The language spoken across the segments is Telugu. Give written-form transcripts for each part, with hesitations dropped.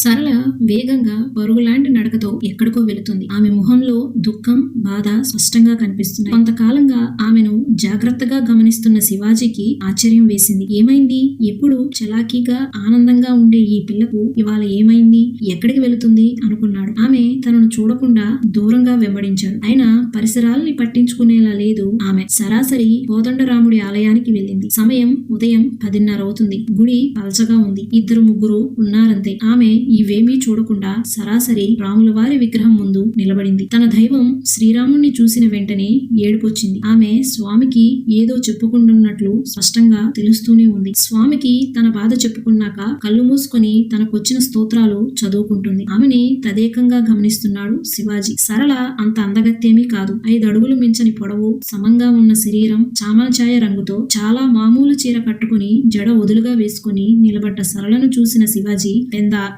సరళ వేగంగా పరుగులాంటి నడకతో ఎక్కడికో వెళుతుంది. ఆమె ముఖంలో దుఃఖం, బాధ స్పష్టంగా కనిపిస్తున్నాయి. కొంతకాలంగా ఆమెను జాగ్రత్తగా గమనిస్తున్న శివాజీకి ఆశ్చర్యం వేసింది. ఏమైంది? ఎప్పుడు చలాకీగా ఆనందంగా ఉండే ఈ పిల్లకు ఇవాళ ఏమైంది? ఎక్కడికి వెళుతుంది అనుకున్నాడు. ఆమె తనను చూడకుండా దూరంగా వెంబడించాడు. అయినా పరిసరాల్ని పట్టించుకునేలా లేదు ఆమె. సరాసరి కోదండరాముడి ఆలయానికి వెళ్ళింది. సమయం ఉదయం 10:30 అవుతుంది. గుడి పలచగా ఉంది. ఇద్దరు ముగ్గురు ఉన్నారంతే. ఆమె ఇవేమీ చూడకుండా సరాసరి రాములవారి విగ్రహం ముందు నిలబడింది. తన దైవం శ్రీరాముణ్ణి చూసిన వెంటనే ఏడుపొచ్చింది. ఆమె స్వామికి ఏదో చెప్పుకుంటున్నట్లు స్పష్టంగా తెలుస్తూనే ఉంది. స్వామికి తన బాధ చెప్పుకున్నాక కళ్ళు మూసుకొని తనకొచ్చిన స్తోత్రాలు చదువుకుంటుంది. ఆమెని తదేకంగా గమనిస్తున్నాడు శివాజీ. సరళ అంత అందగత్తేమీ కాదు. 5 అడుగులు మించని పొడవు, సమంగా ఉన్న శరీరం, చామనఛాయ రంగుతో చాలా మామూలు చీర కట్టుకుని జడ వదులుగా వేసుకుని నిలబడ్డ సరళను చూసిన శివాజీ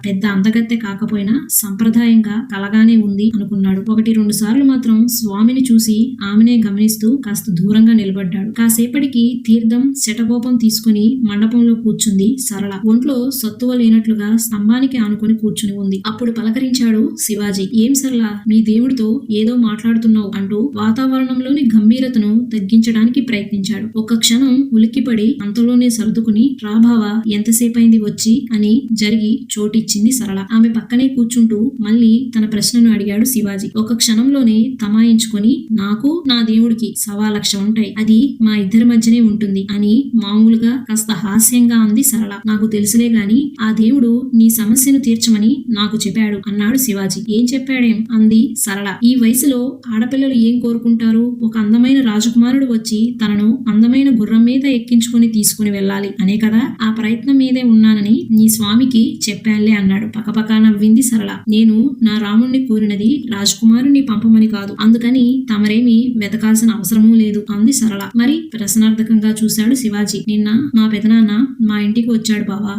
పెద్ద అందగత్తె కాకపోయినా సంప్రదాయంగా కలగానే ఉంది అనుకున్నాడు. 1-2 సార్లు మాత్రం స్వామిని చూసి ఆమెనే గమనిస్తూ కాస్త దూరంగా నిలబడ్డాడు. కాసేపటికి తీర్థం శటకోపం తీసుకుని మండపంలో కూర్చుంది సరళ. ఒంట్లో సత్తువ లేనట్లుగా స్తంభానికి ఆనుకొని కూర్చుని ఉంది. అప్పుడు పలకరించాడు శివాజీ. ఏం సరళ, మీ దేవుడితో ఏదో మాట్లాడుతున్నావు అంటూ వాతావరణంలోని గంభీరతను తగ్గించడానికి ప్రయత్నించాడు. ఒక్క క్షణం ఉలిక్కిపడి అంతలోనే సర్దుకుని రాబావా, ఎంతసేపైంది వచ్చి అని జరిగి చోటిచ్చింది సరళ. ఆమె పక్కనే కూర్చుంటూ మళ్ళీ తన ప్రశ్నను అడిగాడు శివాజీ. ఒక క్షణంలోనే తమాయించుకొని, నాకు నా దేవుడికి 1,00,000 ఉంటాయి, అది మా ఇద్దరి మధ్యనే ఉంటుంది అని మామూలుగా కాస్త హాస్యంగా అంది సరళ. నాకు తెలుసులే గాని ఆ దేవుడు నీ సమస్యను తీర్చమని నాకు చెప్పాడు అన్నాడు శివాజీ. ఏం చెప్పాడేం అంది సరళ. ఈ వయసులో ఆడపిల్లలు ఏం కోరుకుంటారు? ఒక అందమైన రాజకుమారుడు వచ్చి తనను అందమైన గుర్రం మీద ఎక్కించుకుని తీసుకుని వెళ్ళాలి అనే కదా. ఆ ప్రయత్నం మీదే ఉన్నానని నీ స్వామికి చెప్పానులే అన్నాడు. పకపక నవ్వింది సరళ. నేను నా రాముణ్ణి కోరినది రాజకుమారుణ్ణి పంపమని కాదు, అందుకని తమరేమీ వెతకాల్సిన అవసరమూ లేదు అంది సరళ. మరి? ప్రశ్నార్థకంగా చూశాడు శివాజీ. నిన్న మా పెదనాన్న మా ఇంటికి వచ్చాడు బావా.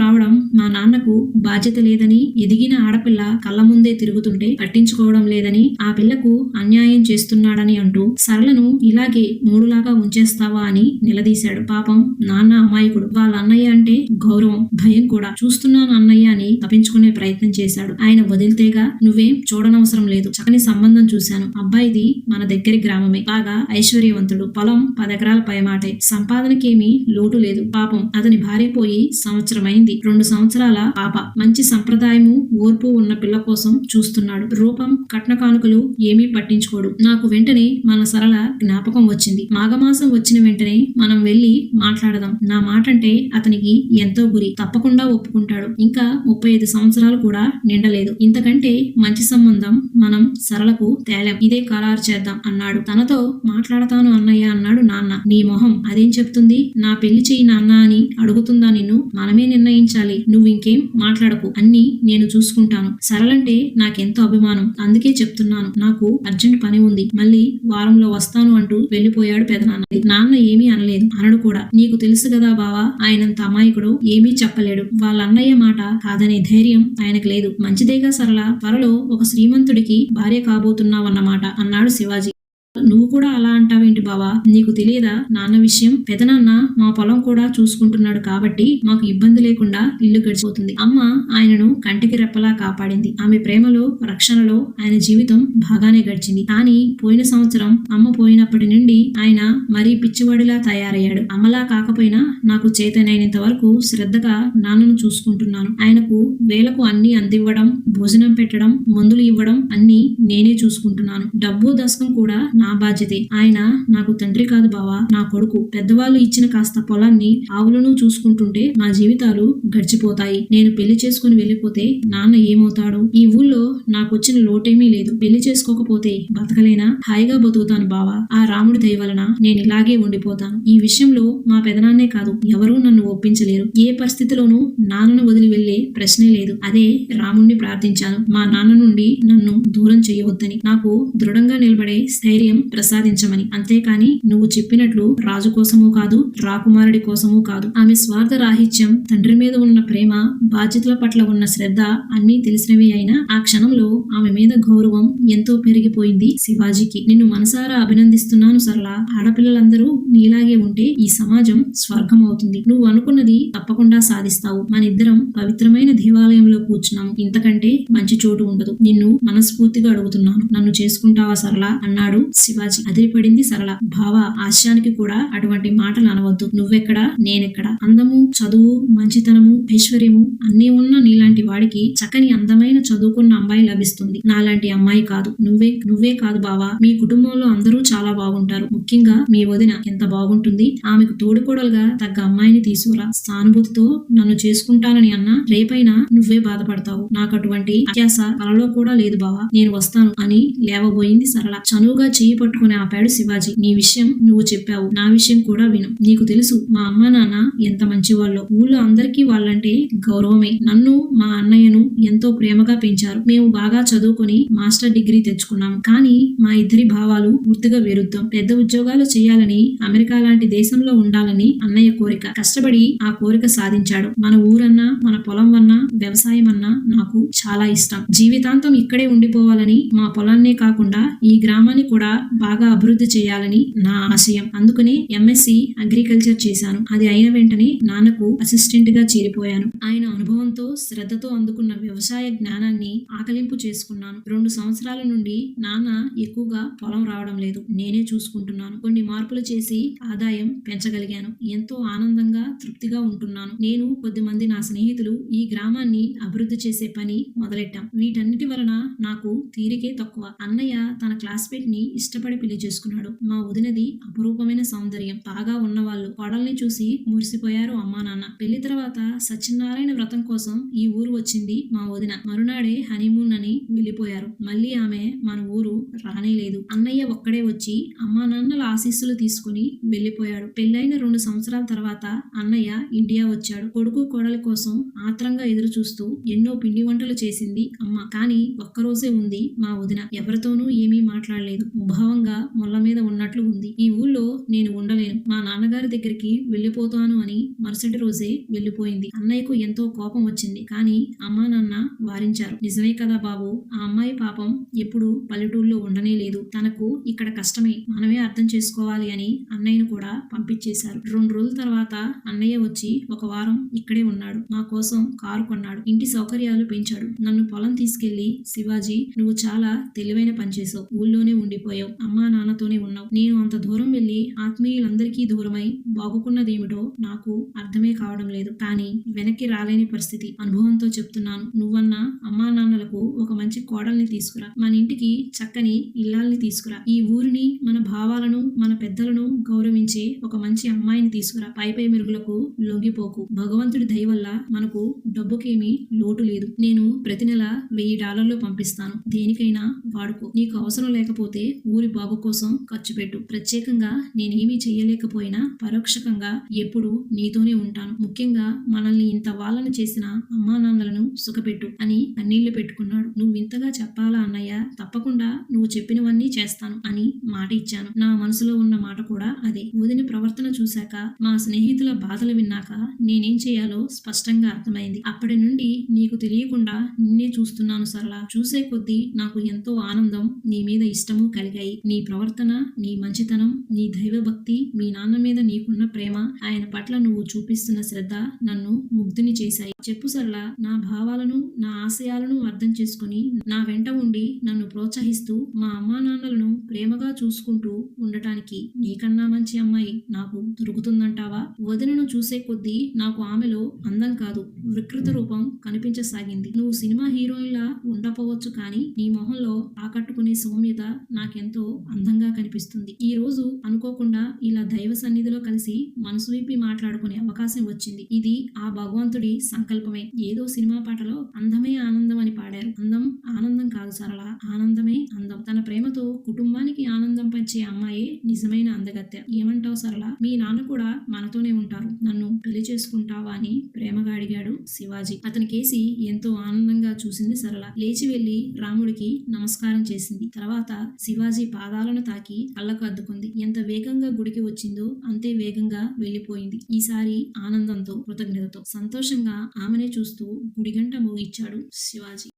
రావడం మా నాన్నకు బాధ్యత లేదని, ఎదిగిన ఆడపిల్ల కళ్ళ ముందే తిరుగుతుంటే పట్టించుకోవడం లేదని, ఆ పిల్లకు అన్యాయం చేస్తున్నాడని అంటూ సరళను ఇలాగే మూడులాగా ఉంచేస్తావా అని నిలదీశాడు. పాపం నాన్న అమాయకుడు. వాళ్ళ అన్నయ్య అంటే గౌరవం, భయం కూడా. చూస్తున్నాను అన్నయ్య అని తప్పించుకునే ప్రయత్నం చేశాడు. ఆయన వదిలితేగా. నువ్వేం చూడనవసరం లేదు. చక్కని సంబంధం చూశాను. అబ్బాయిది మన దగ్గరి గ్రామమే. బాగా ఐశ్వర్యవంతుడు. పొలం 10 ఎకరాల పైమాటే. సంపాదనకేమీ లోటు లేదు. పాపం అతని భార్య పోయి సంవత్సరమైంది. 2 సంవత్సరాల పాప. మంచి సంప్రదాయము, ఓర్పు ఉన్న పిల్ల కోసం చూస్తున్నాడు. రూపం, కట్న కానుకలు ఏమీ పట్టించుకోడు. నాకు వెంటనే మన సరళ జ్ఞాపకం వచ్చింది. మాఘమాసం వచ్చిన వెంటనే మనం వెళ్లి మాట్లాడదాం. నా మాటంటే అతనికి ఎంతో గురి. తప్పకుండా ఒప్పుకుంటాడు. ఇంకా 35 సంవత్సరాలు కూడా నిండలేదు. ఇంతకంటే మంచి సంబంధం మనం సరళకు తేలేం. ఇదే ఖరారు చేద్దాం అన్నాడు. తనతో మాట్లాడతాను అన్నయ్య అన్నాడు నాన్న. నీ మొహం అదేం చెప్తుంది? నా పెళ్లి చెయ్యి నాన్న అని అడుగుతుందా నిన్ను? మనమే నిర్ణయించాలి. నువ్వింకేం మాట్లాడకు. అన్ని నేను చూసుకుంటాను. సరళంటే నాకెంతో అభిమానం. అందుకే చెప్తున్నాను. నాకు అర్జెంట్ పని ఉంది. మళ్ళీ వారంలో వస్తాను అంటూ వెళ్లిపోయాడు పెదనాన్న. నాన్న ఏమీ అనలేదు. అనడు కూడా. నీకు తెలుసు కదా బావా, ఆయనంత అమాయకుడు. ఏమీ చెప్పలేడు. వాళ్ళ అన్నయ్య మాట కాదనే ధైర్యం ఆయనకు లేదు. మంచిదేగా సరళ, త్వరలో ఒక శ్రీమంతుడికి భార్య కాబోతున్నావన్నమాట అన్నాడు శివాజీ. నువ్వు కూడా అలా అంటావేంటి బావా? నీకు తెలియదా నాన్న విషయం? పెదనాన్న మా పొలం కూడా చూసుకుంటున్నాడు కాబట్టి మాకు ఇబ్బంది లేకుండా ఇల్లు గడిచిపోతుంది. అమ్మ ఆయనను కంటికి రెప్పలా కాపాడింది. ఆమె ప్రేమలో, రక్షణలో ఆయన జీవితం బాగానే గడిచింది. కానీ పోయిన సంవత్సరం అమ్మ పోయినప్పటి నుండి ఆయన మరీ పిచ్చివాడిలా తయారయ్యాడు. అమ్మలా కాకపోయినా నాకు చేతనైనంత వరకు శ్రద్ధగా నాన్నను చూసుకుంటున్నాను. ఆయనకు వేలకు అన్ని అందివ్వడం, భోజనం పెట్టడం, మందులు ఇవ్వడం అన్ని నేనే చూసుకుంటున్నాను. డబ్బు దశకం కూడా నా బాధ్యతే. ఆయన నాకు తండ్రి కాదు బావా, నా కొడుకు. పెద్దవాళ్ళు ఇచ్చిన కాస్త పొలాన్ని, ఆవులను చూసుకుంటుంటే మా జీవితాలు గడిచిపోతాయి. నేను పెళ్లి చేసుకుని వెళ్ళిపోతే నాన్న ఏమవుతాడు? ఈ ఊళ్ళో నాకొచ్చిన లోటేమీ లేదు. పెళ్లి చేసుకోకపోతే బతకలేనా? హాయిగా బతుకుతాను బావా. ఆ రాముడి దయ వలన నేను ఇలాగే ఉండిపోతాను. ఈ విషయంలో మా పెదనాన్నే కాదు, ఎవరూ నన్ను ఒప్పించలేరు. ఏ పరిస్థితిలోనూ నాన్నను వదిలి వెళ్లే ప్రశ్నే లేదు. అదే రాముణ్ణి ప్రార్థించాను, మా నాన్న నుండి నన్ను దూరం చేయవద్దని. నాకు దృఢంగా నిలబడే స్థైర్యం ఐశ్వర్యం ప్రసాదించమని. అంతేకాని నువ్వు చెప్పినట్లు రాజు కోసమూ కాదు, రాకుమారుడి కోసమూ కాదు. ఆమె స్వార్థ రాహిత్యం, తండ్రి మీద ఉన్న ప్రేమ, బాధ్యతల పట్ల ఉన్న శ్రద్ధ అన్నీ తెలిసినవే అయినా ఆ క్షణంలో ఆమె మీద గౌరవం ఎంతో పెరిగిపోయింది శివాజీకి. నిన్ను మనసారా అభినందిస్తున్నాను సరళ. ఆడపిల్లలందరూ నీలాగే ఉంటే ఈ సమాజం స్వర్గం అవుతుంది. నువ్వు అనుకున్నది తప్పకుండా సాధిస్తావు. మనిద్దరం పవిత్రమైన దేవాలయంలో కూర్చున్నాము. ఇంతకంటే మంచి చోటు ఉండదు. నిన్ను మనస్ఫూర్తిగా అడుగుతున్నాను, నన్ను చేసుకుంటావా సరళ అన్నాడు శివాజీ. అదిరిపడింది సరళ. బావా, ఆశయానికి కూడా అటువంటి మాటలు అనవద్దు. నువ్వెక్కడా, నేనెక్కడా? అందము, చదువు, మంచితనము, ఐశ్వర్యము అన్నీ ఉన్న నీలాంటి వాడికి చక్కని అందమైన చదువుకున్న అమ్మాయి లభిస్తుంది. నాలాంటి అమ్మాయి కాదు. నువ్వే కాదు బావా, మీ కుటుంబంలో అందరూ చాలా బాగుంటారు. ముఖ్యంగా మీ వదిన ఎంత బాగుంటుంది. ఆమెకు తోడుకోడలుగా తగ్గ అమ్మాయిని తీసుకురా. సానుభూతితో నన్ను చేసుకుంటానని అన్నా రేపైనా నువ్వే బాధపడతావు. నాకు అటువంటి అత్యాస కలలో కూడా లేదు బావా. నేను వస్తాను అని లేవబోయింది సరళ. చనువుగా చెయ్యి పట్టుకుని ఆపాడు శివాజీ. నీ విషయం నువ్వు చెప్పావు, నా విషయం కూడా విను. నీకు తెలుసు మా అమ్మా నాన్న ఎంత మంచివాళ్ళో. ఊళ్ళో అందరికీ వాళ్ళంటే గౌరవమే. నన్ను, మా అన్నయ్యను ఎంతో ప్రేమగా పెంచారు. మేము బాగా చదువుకుని మాస్టర్ డిగ్రీ తెచ్చుకున్నాం. కానీ మా ఇద్దరి భావాలు పూర్తిగా విరుద్ధం. పెద్ద ఉద్యోగాలు చేయాలని, అమెరికా లాంటి దేశంలో ఉండాలని అన్నయ్య కోరిక. కష్టపడి ఆ కోరిక సాధించాడు. మన ఊరన్నా, మన పొలం అన్నా, వ్యవసాయం అన్నా నాకు చాలా ఇష్టం. జీవితాంతం ఇక్కడే ఉండిపోవాలని, మా పొలాన్నే కాకుండా ఈ గ్రామాన్ని కూడా బాగా అభివృద్ధి చేయాలని నా ఆశయం. అందుకనే ఎంఎస్సి అగ్రికల్చర్ చేశాను. అది అయిన వెంటనే నాన్నకు అసిస్టెంట్ గా చేరిపోయాను. ఆయన అనుభవంతో, శ్రద్ధతో అందుకున్న వ్యవసాయ జ్ఞానాన్ని ఆకలింపు చేసుకున్నాను. 2 సంవత్సరాల నుండి నాన్న ఎక్కువగా పొలం రావడం లేదు. నేనే చూసుకుంటున్నాను. కొన్ని మార్పులు చేసి ఆదాయం పెంచగలిగాను. ఎంతో ఆనందంగా, తృప్తిగా ఉంటున్నాను. నేను, కొద్దిమంది నా స్నేహితులు ఈ గ్రామాన్ని అభివృద్ధి చేసే పని మొదలెట్టాం. వీటన్నిటి వలన నాకు తీరికే తక్కువ. అన్నయ్య తన క్లాస్మేట్ ని ఇష్టపడి పెళ్లి చేసుకున్నాడు. మా వదినది అపురూపమైన సౌందర్యం. బాగా ఉన్నవాళ్ళు. కోడల్ని చూసి మురిసిపోయారు అమ్మా నాన్న. పెళ్లి తర్వాత సత్యనారాయణ వ్రతం కోసం ఈ ఊరు వచ్చింది మా వదిన. మరునాడే హనీమూన్ అని వెళ్లిపోయారు. మళ్ళీ ఆమె మన ఊరు రానేలేదు. అన్నయ్య ఒక్కడే వచ్చి అమ్మా నాన్నల ఆశీస్సులు తీసుకుని వెళ్లిపోయాడు. పెళ్లైన 2 సంవత్సరాల తర్వాత అన్నయ్య ఇండియా వచ్చాడు. కొడుకు కోడలి కోసం ఆత్రంగా ఎదురు చూస్తూ ఎన్నో పిండి వంటలు చేసింది అమ్మ. కానీ ఒక్కరోజే ఉంది మా వదిన. ఎవరితోనూ ఏమీ మాట్లాడలేదు. ముభావంగా మొల్ల మీద ఉన్నట్లు ఉంది. ఈ ఊళ్ళో నేను ఉండలేను, మా నాన్నగారి దగ్గరికి వెళ్లిపోతాను అని మరుసటి రోజే వెళ్లిపోయింది. అన్నయ్యకు ఎంతో కోపం వచ్చింది. కానీ అమ్మా నాన్న వారించారు. నిజమే కదా బాబు, ఆ అమ్మాయి పాపం ఎప్పుడు పల్లెటూరులో ఉండనే లేదు. తనకు ఇక్కడ కష్టమే, మనమే అర్థం చేసుకోవాలి అని అన్నయ్యను కూడా పంపించేశారు. 2 రోజుల తర్వాత అన్నయ్య వచ్చి 1 వారం ఇక్కడే ఉన్నాడు. మా కోసం కారు కొన్నాడు. ఇంటి సౌకర్యాలు పెంచాడు. నన్ను పొలం తీసుకెళ్లి, శివాజీ, నువ్వు చాలా తెలివైన పని చేసావు. ఊళ్ళోనే ఉండిపోయావు. అమ్మా నాన్నతోనే ఉన్నావు. నేను అంత దూరం వెళ్లి ఆత్మీయులందరికీ దూరమై బాగుకున్నదేమిటో నాకు అర్థమే కావడం లేదు. కానీ వెనక్కి రాలేని పరిస్థితి. అనుభవంతో చెప్తున్నాను. నువ్వన్నా అమ్మా నాన్నలకు ఒక మంచి కోడల్ని తీసుకురా. మన ఇంటికి చక్కని ఇల్లాల్ని తీసుకురా. ఈ ఊరిని, మన భావాలను, మన పెద్దలను గౌరవించే ఒక మంచి అమ్మాయిని తీసుకురా. పై మెరుగులకు లొంగిపోకు. భగవంతుడి దయ వల్ల మనకు డబ్బుకేమీ లోటు లేదు. నేను ప్రతి నెల $1000 పంపిస్తాను. దేనికైనా వాడుకో. నీకు అవసరం లేకపోతే ఊరి బాగు కోసం ఖర్చు పెట్టు. ప్రత్యేకంగా నేనేమీ చెయ్యలేకపోయినా పరోక్షకంగా ఎప్పుడు నీతోనే ఉంటాను. ముఖ్యంగా మనల్ని ఇంత వాళ్ళని చేసిన అమ్మా నాన్నలను సుఖపెట్టు అని కన్నీళ్లు పెట్టుకున్నాడు. నువ్వు ఇంతగా చెప్పాలా అన్నయ్య? తప్పకుండా నువ్వు చెప్పినవన్నీ చేస్తాను అని మాట ఇచ్చాను. నా మనసులో ఉన్న మాట కూడా అదే. వదిన ప్రవర్తన చూశాక, మా స్నేహితుల బాధలు విన్నాక నేనేం చేయాలో స్పష్టంగా అర్థమైంది. అప్పటి నుండి నీకు తెలియకుండా నిన్నే చూస్తున్నాను సరళ. చూసే కొద్దీ నాకు ఎంతో ఆనందం, నీ మీద ఇష్టము కలిగాయి. నీ ప్రవర్తన, నీ మంచితనం, నీ దైవభక్తి, మీ నాన్న మీద నీకున్న ప్రేమ, ఆయన పట్ల నువ్వు చూపిస్తున్న శ్రద్ధ నన్ను ముగ్ధుని చేశాయి. చెప్పు సరళ, నా భావాలను, నా ఆశయాలను అర్థం చేసుకుని నా వెంట ఉండి నన్ను ప్రోత్సహిస్తూ మా అమ్మా నాన్నలను ప్రేమగా చూసుకుంటూ ఉండటానికి నీకన్నా మంచి అమ్మాయి నాకు దొరుకుతుందంటావా? వదినను చూసే కొద్దీ నాకు ఆమెలో అందం కాదు, వికృత రూపం కనిపించసాగింది. నువ్వు సినిమా హీరోయిన్లా ఉండపోవచ్చు, కానీ నీ మొహంలో ఆకట్టుకునే సౌమ్యత నాకెంతో అందంగా కనిపిస్తుంది. ఈ రోజు అనుకోకుండా ఇలా దైవ సన్నిధిలో కలిసి మనసు విప్పి మాట్లాడుకునే అవకాశం వచ్చింది. ఇది ఆ భగవంతుడి సంకల్పమే. ఏదో సినిమా పాటలో అందమే ఆనందం అని పాడారు. అందం ఆనందం కాదు సరళ, ఆనందమే అందం. తన ప్రేమతో కుటుంబానికి ఆనందం పంచే అమ్మాయే నిజమైన అందగత్తె. ఏమంటావు సరళ? మీ నాన్న కూడా మనతోనే ఉంటారు. నన్ను పెళ్లి చేసుకుంటావా అని ప్రేమగా అడిగాడు శివాజీ. అతని కేసి ఎంతో ఆనందంగా చూసింది సరళ. లేచి వెళ్లి రాముడికి నమస్కారం చేసింది. తర్వాత శివాజీ శివాజీ పాదాలను తాకి కళ్ళకు అద్దుకుంది. ఎంత వేగంగా గుడికి వచ్చిందో అంతే వేగంగా వెళ్లిపోయింది. ఈసారి ఆనందంతో, కృతజ్ఞతతో, సంతోషంగా ఆమెనే చూస్తూ గుడిగంట మోగిచ్చాడు శివాజీ.